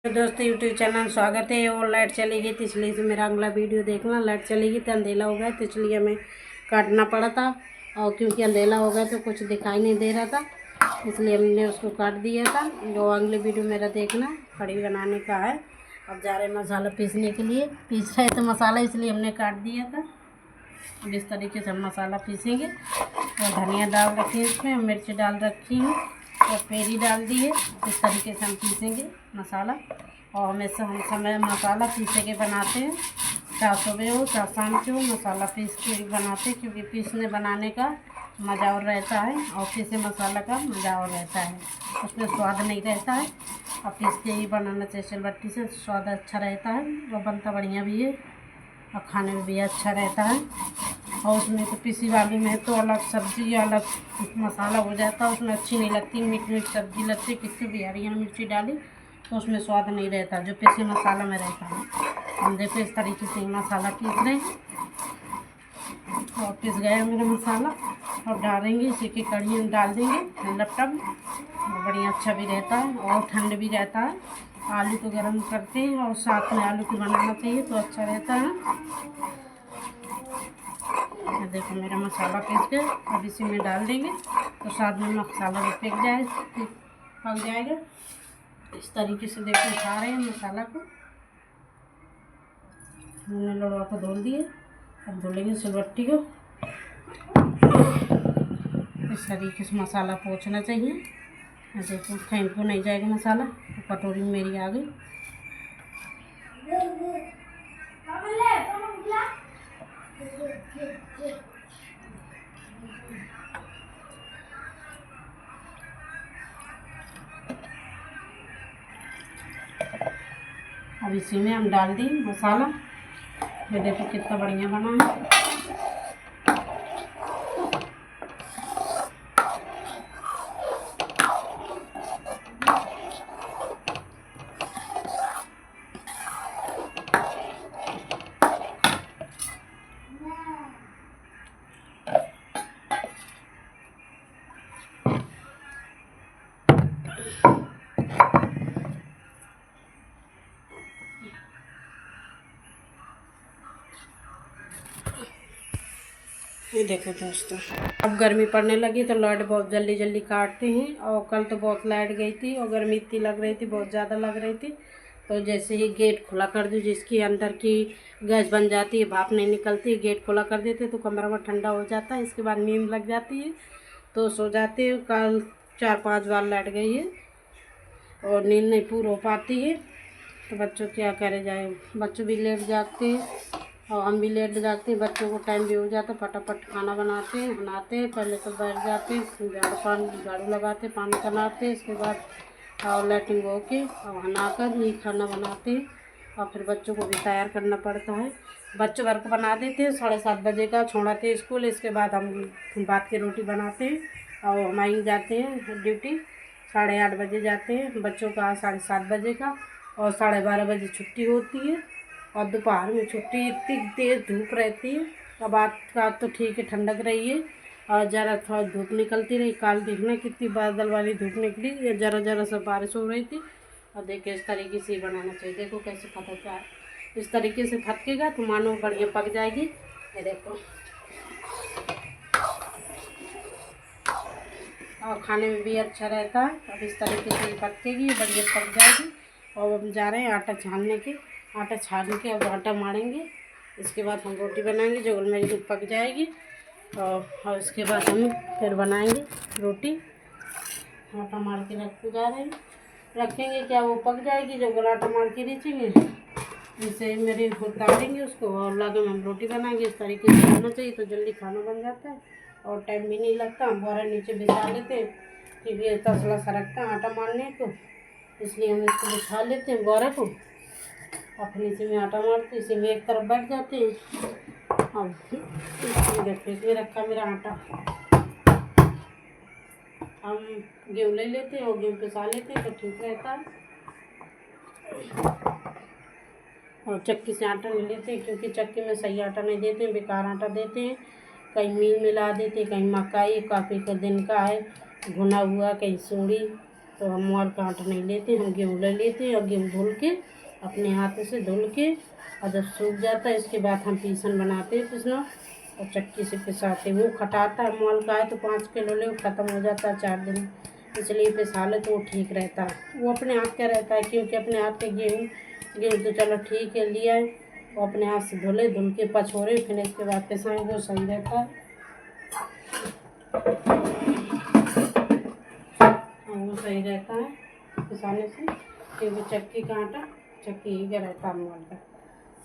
तो दोस्तों YouTube channel स्वागत है। और लाइट चली गई तो इसलिए से मेरा अगला वीडियो देखना। लाइट चली गई तो अंधेला हो गया तो इसलिए हमें काटना पड़ा था, और क्योंकि अंधेला हो गया तो कुछ दिखाई नहीं दे रहा था, इसलिए हमने उसको काट दिया था। जो अगले वीडियो मेरा देखना, कढ़ी बनाने का है। अब जा रहे मसाला पीसने के लिए, पीस रहे थे मसाला इसलिए हमने काट दिया था। अब इस तरीके से हम मसाला पीसेंगे। और धनिया डाल रखी है, इसमें मिर्च डाल रखी हूँ और पेरी डाल दी है। इस तरीके से हम पीसेंगे मसाला। और हमेशा हम समय मसाला पीसे के बनाते हैं, चाहे सुबह हो चाहे शाम के हो, मसाला पीस के बनाते हैं, क्योंकि पीसने बनाने का मज़ा और रहता है और पीसे मसाला का मज़ा और रहता है, उसमें स्वाद नहीं रहता है। और पीस के ही बनाना चाहिए सिलबट्टी से, स्वाद अच्छा रहता है और बनता बढ़िया भी है और खाने में भी अच्छा रहता है। और उसमें तो पिसी वाली में तो अलग सब्ज़ी अलग मसाला हो जाता है, उसमें अच्छी नहीं लगती, मीठ मीठ सब्ज़ी लगती। कितनी भी हरी मिर्ची डाली तो उसमें स्वाद नहीं रहता जो पिसी मसाला में रहता है। हम देखो इस तरीके से मसाला पीस रहे हैं और पिस गया मेरा मसाला। और डालेंगे इसी की कढ़ी में डाल देंगे लपटम, बढ़िया अच्छा भी रहता है और ठंड भी रहता है। आलू को गर्म करते हैं और साथ में आलू को बनाना चाहिए तो अच्छा रहता है। देखो मेरा मसाला पीस गया, अब इसी में डाल देंगे तो साथ में मसाला भी पक जाएगा। इस तरीके से देखो उठा रहे हैं मसाला को, हमने लड़वा को धुल दिए। अब धुलेंगे सिलबट्टी को। इस तरीके से मसाला पोंछना चाहिए। देखो फेंक को नहीं जाएगा मसाला। कटोरी में मेरी आ गई। अब इसी में हम डाल दी मसाला। ये देखो कितना बढ़िया बना है। ये देखो दोस्तों, अब गर्मी पड़ने लगी तो लाइट बहुत जल्दी जल्दी काटते हैं। और कल तो बहुत लाइट गई थी और गर्मी इतनी लग रही थी, बहुत ज़्यादा लग रही थी। तो जैसे ही गेट खुला कर दूँ, जिसकी अंदर की गैस बन जाती है, भाप नहीं निकलती, गेट खुला कर देते तो कमरा में ठंडा हो जाता है। इसके बाद नींद लग जाती है तो सो जाते हैं। कल 4-5 बार लाइट गई है और नींद नहीं पूरी हो पाती है। तो बच्चों क्या करे जाए, बच्चों भी लेट जागते हैं और हम भी लेट जागते हैं। बच्चों को टाइम भी हो जाता है, फटाफट खाना बनाते हैं, पहले तो बैठ जाते हैं, झाड़ू लगाते, पानी बनाते, इसके बाद और लैट्रिन हो के और नहाकर ही खाना बनाते हैं। और फिर बच्चों को भी तैयार करना पड़ता है। बच्चों वर्क बना देते हैं, 7:30 बजे का छोड़ाते हैं स्कूल। इसके बाद हम भात की रोटी बनाते हैं और हमारी जाते हैं ड्यूटी। 8:30 बजे जाते हैं, बच्चों का 7:30 बजे का, और 12:30 बजे छुट्टी होती है। और दोपहर में छुट्टी, इतनी तेज़ धूप रहती है। अब आज तो ठीक है, ठंडक रही है और ज़रा थोड़ा धूप निकलती रही। कल देखना कितनी बादल वाली धूप निकली, या ज़रा ज़रा सा बारिश हो रही थी। और देखिए इस तरीके से ही बनाना चाहिए। देखो कैसे फटकता है, इस तरीके से फटकेगा तो मानो बढ़िया पक जाएगी। ये देखो, और खाने में भी अच्छा रहता है। अब इस तरीके से पकेगी, बढ़िया पक जाएगी। और हम जा रहे हैं आटा छानने के, आटा छान के अब आटा मारेंगे। इसके बाद हम रोटी बनाएंगे जो मेरी पक जाएगी। और इसके बाद हम फिर बनाएंगे रोटी। आटा मार के रखेंगे क्या वो पक जाएगी। जब आटा मार के रखेंगे जिससे मेरे उतारेंगे उसको और लगे हम रोटी बनाएंगे। इस तरीके से होना चाहिए तो जल्दी खाना बन जाता है और टाइम भी नहीं लगता। हम बोरा नीचे बिछा लेते हैं क्योंकि ये तसला सरकता है आटा मारने को, इसलिए हम इसको बिछा लेते हैं बोरा को। अपने इसी में आटा मारते, इसी में एक तरफ बैठ जाते हैं। अब इसमें रखा मेरा आटा, हम गेहूँ ले लेते हैं और गेहूँ पिसा लेते हैं तो ठीक रहता है। और चक्की से आटा नहीं लेते क्योंकि चक्की में सही आटा नहीं देते हैं, बेकार आटा देते हैं। कहीं मील मिला देते, कहीं मकाई, काफ़ी का दिन का है भुना हुआ, कहीं सूड़ी, तो हम मोल का आटा नहीं लेते, हम गेहूँ ले लेते हैं और गेहूँ धुल के अपने हाथ से धुल के, और जब सूख जाता है इसके बाद हम पीसन बनाते हैं, पिसना और चक्की से पिसाते। वो खटाता है, मोल का है तो 5 किलो ले, ख़त्म हो जाता है 4 दिन, इसलिए पिसा ले तो वो ठीक रहता है। वो अपने हाथ का रहता है, क्योंकि अपने हाथ के गेहूँ तो चलो ठीक है लिया है, वो अपने हाथ से धुले, धुल के पछोरे, फिर इसके बाद पिसाएँ, वो सही रहता है। वो सही रहता है पिसाने से, क्योंकि चक्की का आटा चक्की ही का रहता है मोल का।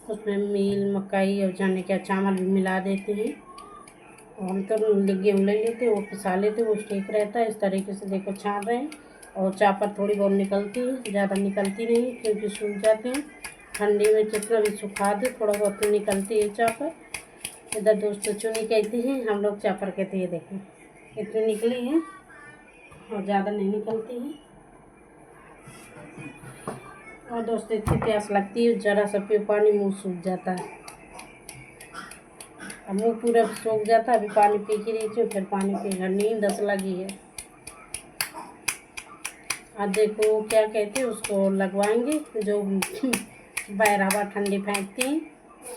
उसमें मील, मकई और चने का चावल भी मिला देते हैं, और हम तो गेहूँ ले लेते, वो पिसा लेते, वो ठीक रहता है। इस तरीके से देखो छान रहे हैं, और चापर थोड़ी बहुत निकलती है, ज़्यादा निकलती नहीं क्योंकि सूख जाते हैं। ठंडी में जितना भी सुखा दे थोड़ा बहुत तो निकलती है चापर। इधर दोस्तों चुनी कहती हैं, हम लोग चापर कहते हैं। देखें इतनी निकली है और ज़्यादा नहीं निकलती है। और दोस्तों इतनी प्यास लगती है, ज़रा सा पियो पानी मुँह सूख जाता है, अब मुँह पूरा सूख जाता है। अभी पानी पी के रही थी, फिर पानी पीना, नींद दस लगी है। अब देखो क्या कहते हैं उसको, लगवाएंगे जो बाहर हवा ठंडी फेंकती है,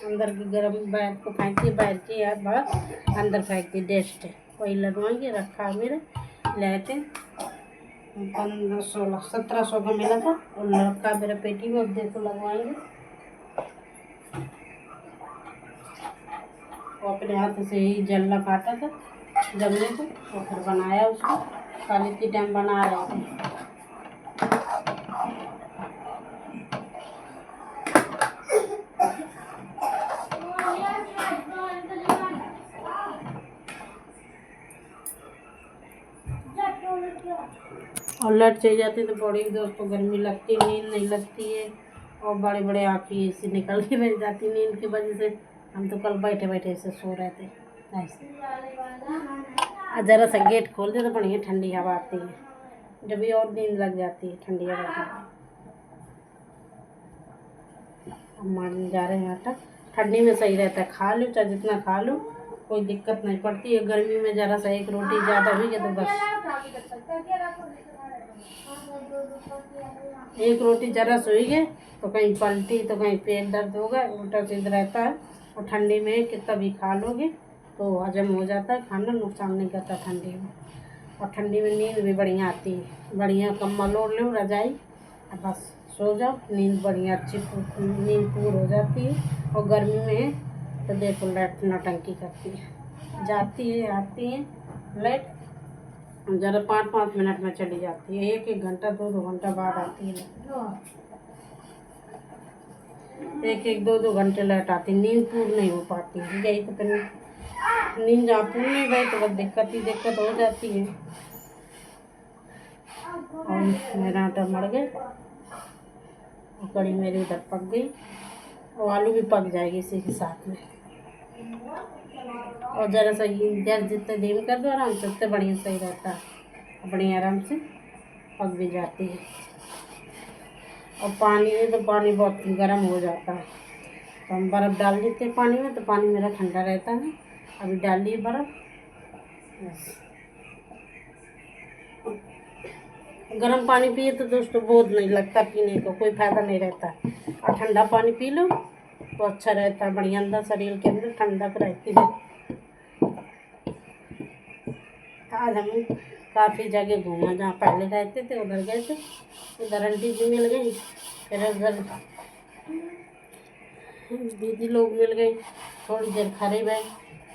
अंदर की गर्म बाहर को फेंकती है, बाहर की यार बाहर अंदर फेंकती डेस्ट, वही लगवाएंगे। रखा मेरे लेते 1500-1700 का मिला था, और रखा मेरा पेटी में, अब देखो लगवाएंगे। और अपने हाथ से ही जल्ला काटा था जमने को, और फिर बनाया उसको, कल इतनी टाइम बना रहे थे। और लाइट चली जाती है तो बड़ी दोस्तों गर्मी लगती, नींद नहीं लगती है, और बड़े बड़े आँखें से निकल के रह जाती नींद की वजह से। हम तो कल बैठे बैठे ऐसे सो रहे थे ऐसे। ज़रा सा गेट खोल दे तो बढ़िया ठंडी हवा आती है, जब भी और नींद लग जाती है ठंडी हवा। हम मारने जा रहे हैं आटा, ठंडी में सही रहता है, खा लो चाहे जितना खा लो, कोई दिक्कत नहीं पड़ती है। गर्मी में ज़रा सा एक रोटी ज़्यादा हुई है तो बस, एक रोटी ज़रा सोई गए तो कहीं पलटी तो कहीं पेट दर्द होगा, उल्टा सीधा रहता है। और ठंडी में कितना भी खा लोगे तो हजम हो जाता है, खाना नुकसान नहीं करता ठंडी में। और ठंडी में नींद भी बढ़िया आती है, बढ़िया कम्बल ओढ़ लो रजाई, अब बस सो जाओ, नींद बढ़िया अच्छी नींद पूरी हो जाती है। और गर्मी में तो देखो लाइट नौटंकी करती है, जाती है आती है लाइट, ज़रा 5-5 मिनट में चली जाती है, 1-1 घंटा 2-2 घंटा बाद आती है लाइट, 1-1 2-2 घंटे लाइट आती, नींद पूरी नहीं हो पाती है। यही तो फिर नींद जहाँ पूरी नहीं गई तो बस दिक्कत हो जाती है। और मेरा आटा मर गया, और कड़ी मेरी इधर पक गई, और आलू भी पक जाएगी इसी के साथ में। और ज़रा सा गैस जितने धीमी कर दो आराम से, उतने बढ़िया सही रहता है, बढ़िया आराम से पक भी जाती है। और पानी में तो पानी बहुत गर्म हो जाता है, तो हम बर्फ़ डाल देते हैं पानी में, तो पानी मेरा ठंडा रहता है। अभी डाल दिए बर्फ़, बस। गर्म पानी पिए तो दोस्तों बहुत नहीं लगता पीने को, कोई फ़ायदा नहीं रहता, और ठंडा पानी पी लो तो अच्छा रहता है, बढ़िया अंदर शरीर के अंदर ठंडक रहती है। आज हम काफ़ी जगह घूमा, जहाँ पहले रहते थे उधर गए थे, उधर आंटी जी मिल गई, फिर उधर दीदी लोग मिल गई, थोड़ी देर खड़े गए,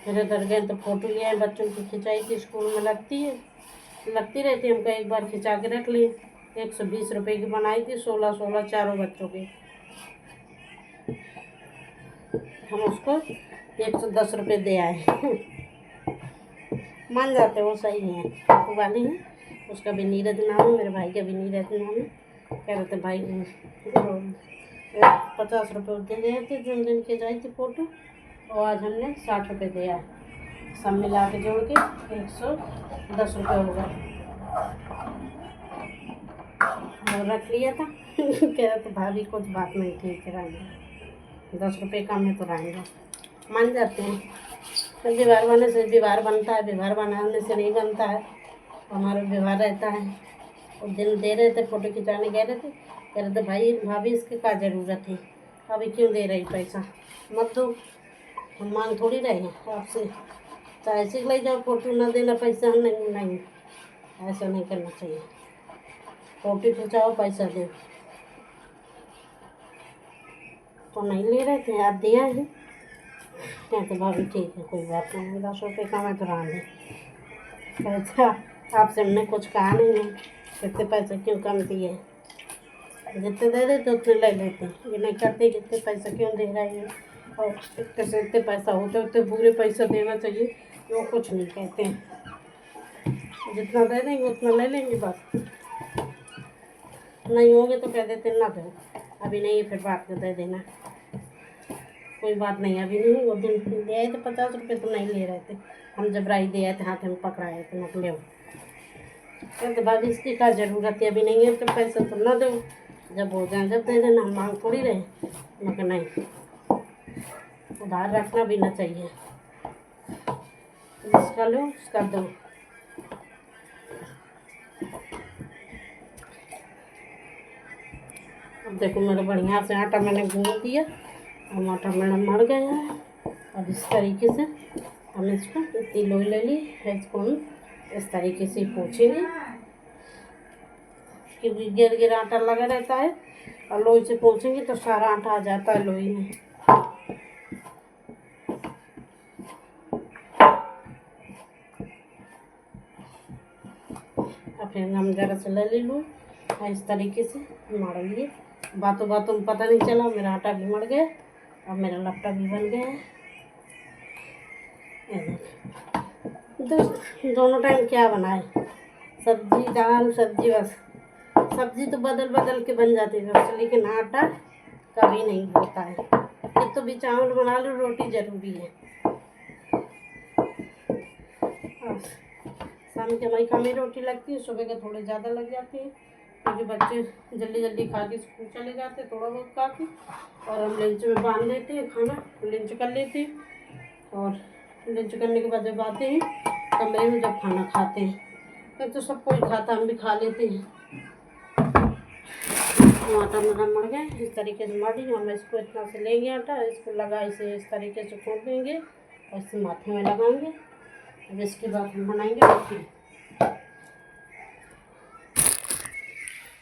फिर उधर गए तो फ़ोटो लिए आए। बच्चों की खिंचाई थी, स्कूल में लगती रहती, हमको एक बार खिंचा के रख लिए। 120 रुपये की बनाई थी, 16 चारों बच्चों की। हम उसको 110 रुपये दे आए। मान जाते वो सही है, फोटो वाली है, उसका भी नीरज नाम है, मेरे भाई का भी नीरज नाम है। कह रहे थे भाई 50 रुपये दे रहे थे जिन दिन के जाई थी फ़ोटो, और आज हमने 60 रुपये दिया, सब मिला के जोड़ के 110 रुपये हो गए। और रख लिया था। कह रहे थे भाभी कुछ बात नहीं, ठीक है रहेंगे, 10 रुपये कम है तो रहेंगे, मान जाते हैं। व्यवहार बनने से व्यवहार बनता है, व्यवहार बनाने से नहीं बनता है, हमारा व्यवहार रहता है। उस दिन दे रहे थे, फ़ोटो खिंचाने गए रहे थे, कह रहे थे भाई भाभी इसकी क्या ज़रूरत है, अभी क्यों दे रही पैसा, मत दो, हम मांग थोड़ी रहे हैं आपसे, चाहे ऐसे ले जाओ फ़ोटो, ना देना पैसा, नहीं नहीं, ऐसा नहीं करना चाहिए, फ़ोटो खिंचाओ पैसा दो। तो नहीं ले रहे थे, आप दिया है, कहते भाभी ठीक है कोई बात नहीं, 10 रुपये का मैं तो रहा नहीं, अच्छा आपसे हमने कुछ कहा नहीं है, कितने पैसे क्यों कम दिए, जितने दे देते उतने ले लेते, ये नहीं करते कितने पैसे क्यों दे रहे हैं, और इतने से इतने पैसा होते उतने पूरे पैसा देना चाहिए, वो कुछ नहीं कहते हैं, जितना दे देंगे उतना ले लेंगे बस, नहीं होंगे तो कह देते ना दो, अभी नहीं है फिर बात में दे देना, कोई बात नहीं अभी नहीं, वो दिन दे आए थे 50 रुपये तो नहीं ले रहे थे, हम जब राई दे आए थे हाथ में पकड़ाए थे नकले हो, तो भाभी इसकी क्या ज़रूरत है, अभी नहीं है तो पैसा तो ना दो, जब हो जाए जब दे देना, हम मांग थोड़ी रहे, मगर नहीं, उधार रखना भी ना चाहिए, जिसका लो उसका दो। अब देखो मेरा बढ़िया से आटा मैंने गूंद दिया, अब आटा मेरा मर गया है, अब इस तरीके से हम इसको इतनी लोई ले ली, इसको हम इस तरीके से पोंछेंगे, क्योंकि गिर गिर आटा लगा रहता है, और लोई से पोंछेंगे तो सारा आटा आ जाता है लोई में। और फिर हम ज़रा से ले लूँ और इस तरीके से मार लिए, बातों बातों में पता नहीं चला, मेरा आटा भी मर गया और मेरा लपटा भी बन गया है। दोनों टाइम क्या बनाए, सब्जी दाल सब्जी, बस सब्जी तो बदल बदल के बन जाती है बस, लेकिन आटा कभी नहीं होता है, फिर तो भी चावल बना लो, रोटी ज़रूरी है। शाम के हमारी कम ही रोटी लगती है, सुबह के थोड़े ज़्यादा लग जाती है, क्योंकि बच्चे जल्दी जल्दी खा के स्कूल चले जाते हैं, थोड़ा बहुत खा के, और हम लंच में बांध देते हैं खाना, लंच कर लेते हैं, और लंच करने के बाद जब आते हैं कमरे में जब खाना खाते हैं तो सब कोई खाता, हम भी खा लेते हैं। आटा मेरा मर गया, इस तरीके से मर हम इसको इतना से लेंगे आटा, इसको लगा इसे इस तरीके से खोल देंगे और इसे माथे में लगाएंगे। अब इसके बाद हम बनाएंगे रोटी।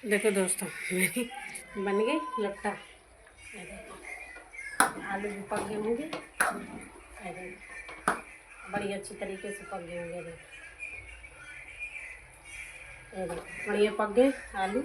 देखो दोस्तों मेरी बन गई लट्टा, आलू भी पक गए होंगे, बड़ी अच्छी तरीके से पक गए होंगे, बढ़िया पक गए आलू।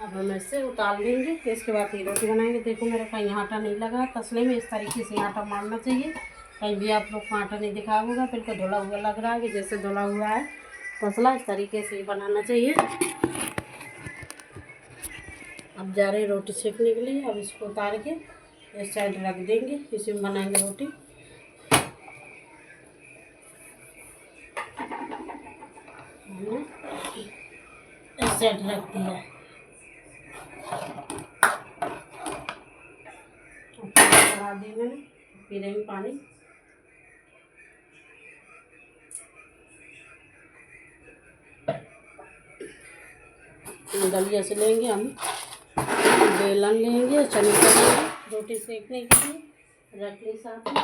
अब हम इससे उतार लेंगे, इसके बाद ये रोटी बनाएंगे। देखो मेरा कहीं आटा नहीं लगा तसले में, इस तरीके से आटा मारना चाहिए, कहीं भी आप लोग को आटा नहीं दिखा होगा, बिल्कुल धुला हुआ लग रहा है कि जैसे धुला हुआ है तसला, इस तरीके से ही बनाना चाहिए। अब जा रहे रोटी सेकने के लिए, अब इसको उतार के इस साइड रख देंगे, इसी में बनाएंगे रोटी। इस साइड रख दिया, चढ़ा दी मैंने, पी रही पानी। दलिया से लेंगे हम, बेलन लेंगे, चमचा लेंगे रोटी सेकने के लिए, रख ली साथ में।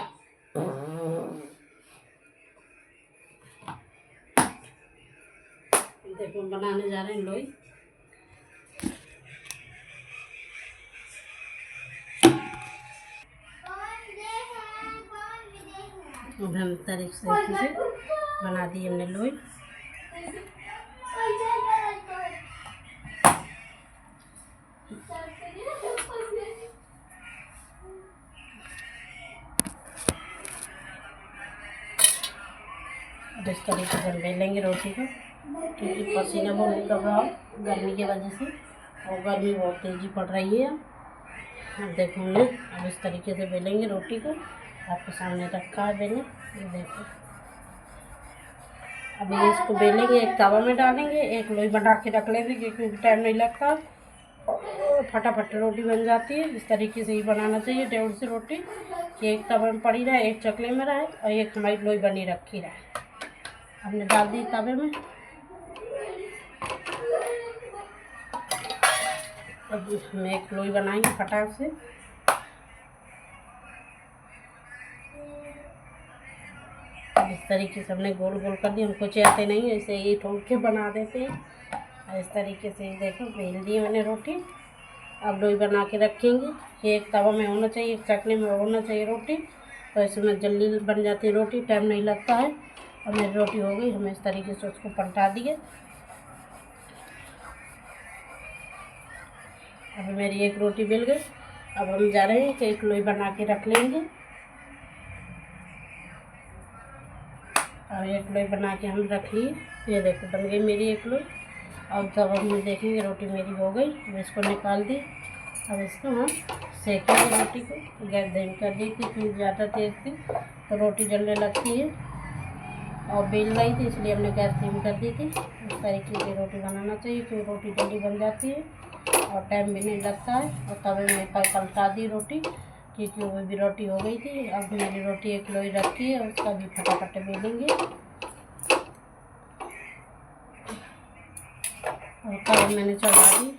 देखो बनाने जा रहे हैं लोई। हम तरीके से बना दी हमने लोई। इस तरीके से बेलेंगे रोटी को, क्योंकि पसीना बहुत निकल रहा है गर्मी की वजह से, और गर्मी बहुत तेज़ी पड़ रही है। अब देखो हमने अब इस तरीके से बेलेंगे रोटी को, आपके सामने रखा है बेले, ये देखो। अभी इसको बेलेंगे, एक तवा में डालेंगे, एक लोई बना के रख लेंगे क्योंकि टाइम नहीं लगता, फटाफट रोटी बन जाती है। इस तरीके से ही बनाना चाहिए टेढ़ से रोटी, कि एक तवे में पड़ी रहे, एक चकले में रहे और एक हमारी लोई बनी रखी रहे। हमने डाल दी तवे में। अब हम एक लोई बनाएंगे फटाक से। अब इस तरीके से हमने गोल गोल कर दिया। हमको चाहते नहीं ऐसे ही ठोक के बना देते हैं। और इस तरीके से देखो बेल दी मैंने रोटी। अब लोई बना के रखेंगे। एक तवा में होना चाहिए, एक चकले में होना चाहिए रोटी, तो इसमें जल्दी बन जाती है रोटी, टाइम नहीं लगता है। और मेरी रोटी हो गई। हमें इस तरीके से उसको पलटा दिए। अब मेरी एक रोटी बेल गई। अब हम जा रहे हैं कि एक लोई बना के रख लेंगे। और एक लोई बना के हम रख लिए। ये देखो बन गई मेरी एक लोई। अब तब हम देखेंगे रोटी मेरी हो गई। अब इसको निकाल दी। अब इसको हम सेकेंगे रोटी को। गैस धीमी कर दी थी क्योंकि ज़्यादा तेज थी तो रोटी जलने लगती है और बेल रही थी, इसलिए हमने गैस धीमी कर दी थी। इस तरीके की रोटी बनाना चाहिए क्योंकि रोटी जल्दी बन जाती है और टाइम भी नहीं लगता है। और तवे में पलटा दी रोटी क्योंकि वो भी रोटी हो गई थी। अब मेरी रोटी एक लोई रखी है, उसका भी फटाफट बेलेंगे। और तब मैंने चढ़ा दी,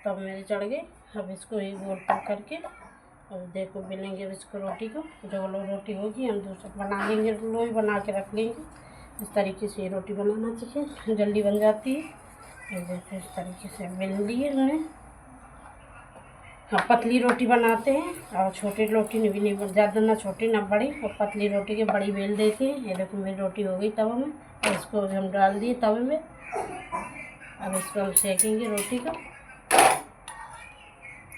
तब मेरे चढ़ गए। अब इसको एक गोल पर करके अब देखो बेलेंगे। अब इसको रोटी को जो रोटी होगी हम दूसरा बना लेंगे, लोई बना के रख लेंगे। इस तरीके से ये रोटी बनाना चाहिए, जल्दी बन जाती है। देखो इस तरीके से बेल लिए हमने। हाँ, पतली रोटी बनाते हैं और छोटी रोटी भी नहीं, ज़्यादा ना छोटी ना बड़ी, और पतली रोटी के बड़ी बेल देते हैं। ये देखो मेरी रोटी हो गई तवे में और इसको हम डाल दिए तवे में। अब इसको हम सेकेंगे रोटी को।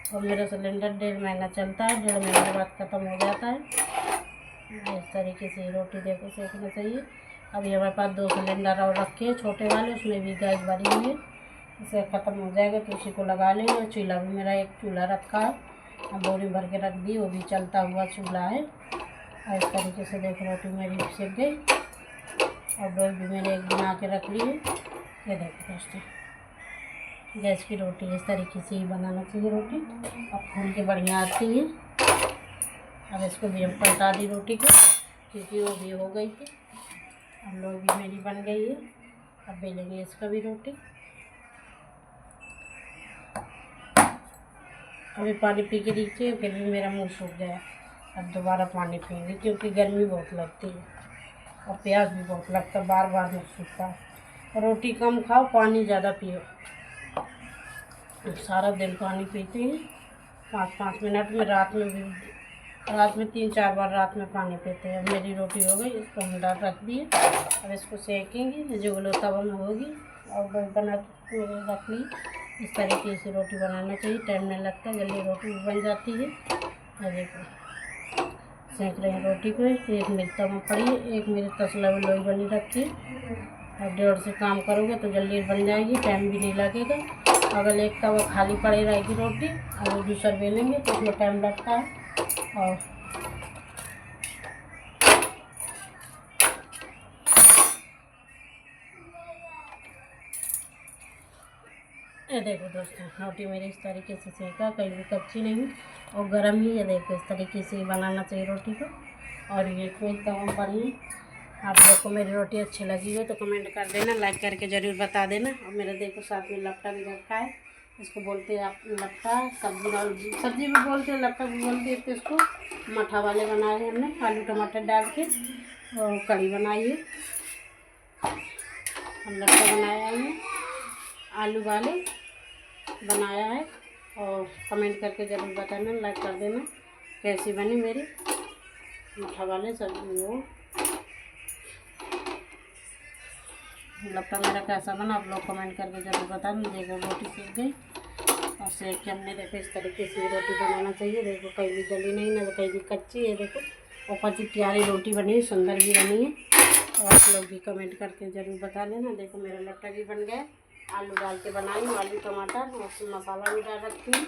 और मेरा सिलेंडर 1.5 महीना चलता है, 1.5 महीने के बाद ख़त्म हो जाता है। इस तरीके से रोटी देखो सेकना चाहिए। अभी हमारे पास 2 सिलेंडर और रखे हैं छोटे वाले, उसमें भी गैस भरी हुई है। इसे ख़त्म हो जाएगा तो उसी को लगा लेंगे। और चूल्हा भी मेरा एक चूल्हा रखा है, अब बोरी भर के रख दी, वो भी चलता हुआ चूल्हा है। और इस तरीके से देखो रोटी मेरी सिक गई और डोल भी मैंने एक बना के रख ली है। ये देखो दोस्तों गैस की रोटी इस तरीके से ही बनाना चाहिए रोटी, अब फूल के बढ़िया आती है। अब इसको भी हम पलटा दी रोटी को क्योंकि वो भी हो गई थी। अब लोग भी मेरी बन गई है। अब बेलेंगे इसका भी रोटी। अभी पानी पी के देखिए, फिर भी मेरा मुंह सूख गया। अब दोबारा पानी पिएंगे क्योंकि गर्मी बहुत लगती है और प्यास भी बहुत लगता है, बार बार मुंह सूखता है। रोटी कम खाओ, पानी ज़्यादा पियो। सारा दिन पानी पीते हैं 5-5 मिनट में, रात में 3-4 बार रात में पानी पीते हैं। अब मेरी रोटी हो गई, इसको हम डाल रख दिए। अब इसको सेकेंगे जो लोग तवा में होगी और बना के रख ली। इस तरीके से रोटी बनाना चाहिए, टाइम नहीं लगता, जल्दी रोटी भी बन जाती है। और देखो सेंक रहे हैं रोटी को। एक मेरी तवा पड़ी है, एक मेरी तसला में लोई बनी रखी है। और 1.5 से काम करोगे तो जल्दी बन जाएगी, टाइम भी नहीं लगेगा। अगर एक तवा खाली पड़ी रहेगी रोटी और वो दूसरा बेलेंगे तो उसमें टाइम लगता है। और ये देखो दोस्तों रोटी मेरी इस तरीके से सेका, कहीं भी कच्ची नहीं और गर्म ही है। देखो इस तरीके से बनाना चाहिए रोटी को। और ये कोई तवा पर ही आप लोग को मेरी रोटी अच्छी लगी हो तो कमेंट कर देना, लाइक करके ज़रूर बता देना। और मेरा देखो साथ में लपटा भी रखा है, इसको बोलते हैं आप लपटा, सब्जी भी बोलते हैं, लपटा भी बोलते हैं। तो इसको मठा वाले बनाए हैं हमने, आलू टमाटर डाल के और कढ़ी बनाई है। हम लपटा बनाया है, आलू वाले बनाया है। और कमेंट करके ज़रूर बताना, लाइक कर देना कैसी बनी मेरी मीठा वाले सब्जी। वो लपटा मेरा कैसा बना आप लोग कमेंट करके ज़रूर बताना। देखो रोटी सीख गई और सेक के हमने देखो इस तरीके से रोटी बनाना चाहिए। देखो कहीं भी जली नहीं, ना कहीं भी कच्ची है। देखो और कच्ची प्यारी रोटी बनी है, सुंदर भी बनी है। और आप लोग भी कमेंट करके ज़रूर बता देना। देखो मेरा लपटा भी बन गया, आलू डाल के बनाई हूँ, आलू टमाटर और मसाला भी डाल रखती हूँ।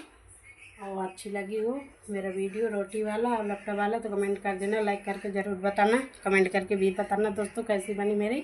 और अच्छी लगी हो मेरा वीडियो रोटी वाला और लपटा वाला तो कमेंट कर देना, लाइक करके ज़रूर बताना, कमेंट करके भी बताना दोस्तों कैसी बनी मेरी